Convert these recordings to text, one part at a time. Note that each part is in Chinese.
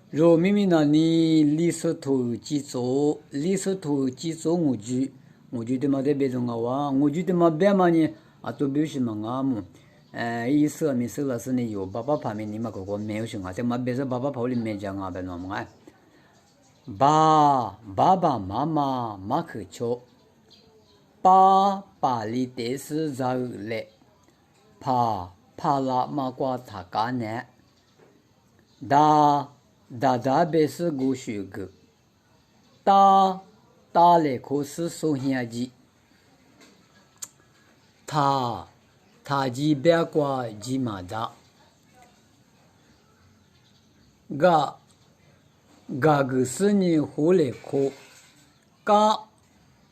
若明明那你李手头几做，李手头几做我觉得嘛在别种啊哇，我觉得嘛别嘛呢啊都表示嘛啊么，意思没收了是呢有爸爸旁边你嘛哥哥没有熊啊，在嘛别说爸爸跑里面讲啊别弄么哎，爸爸妈妈马可瞧，爸里得是咋来，怕啦马瓜他干呢，大别是过学个，大来可是送兄弟，他几别瓜几马达，个个是你回来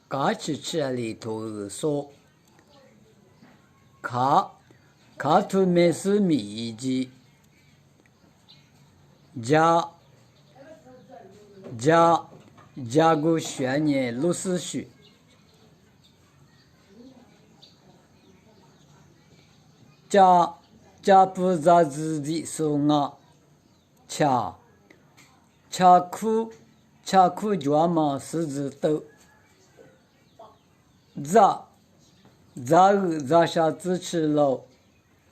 可，吃里头说，卡图没事米鸡。加个学年60岁，家不咋自己说啊，吃苦脚嘛是知道，咋下子吃了，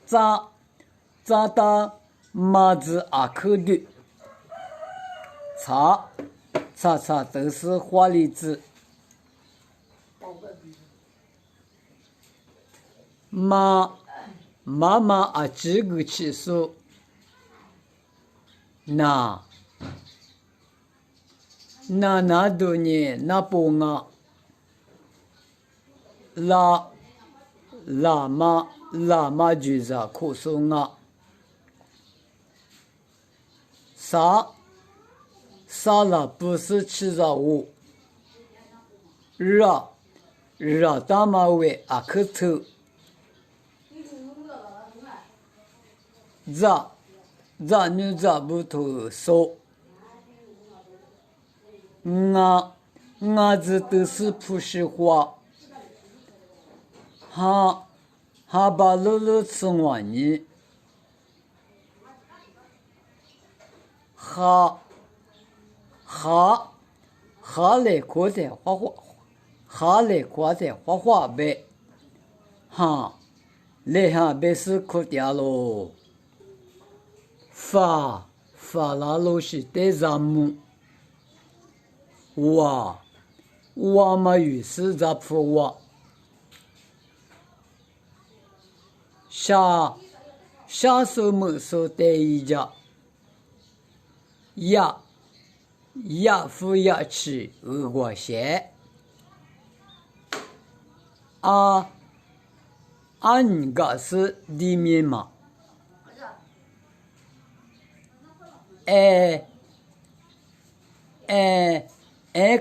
咋大麻子阿口的。查都是花梨子，妈啊这个吃素，那多年那不啊，拉妈就是可颂啊，啥了不是吃着我，热大马尾阿克头，你不头说，子都是普实话，哈把乐吃完呢，哈来夸在画画呗，来哈别是哭掉喽，发拉罗是带咱们，我嘛于是在铺我，下手没手带一家，夫吃鹅瓜蟹，你个是里面嘛？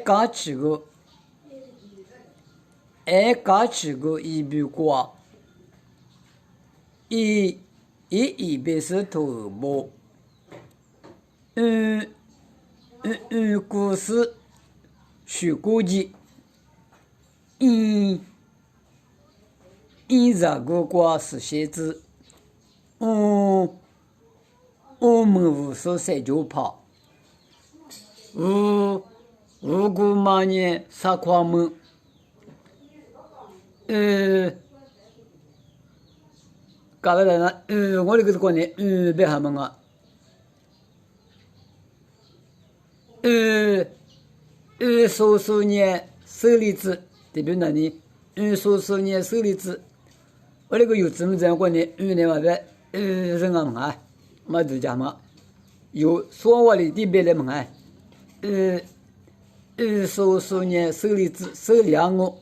刚吃个一笔瓜，一边是头毛，故事去估计，这个瓜是写字，我们无所谁就跑，如果嘛呢啥块么？搞不来了，我这个是过年，别喊么啊。数年手里子，对不那里，数年手里子，我那个有这么这样过年，那嘛别，人啊嘛，嘛就讲嘛，有说话的地别的嘛，数年手里子，手两个，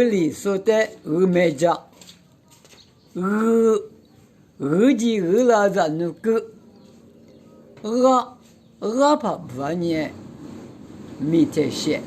里说的没家，几拉着那个，怕不呢，没这些。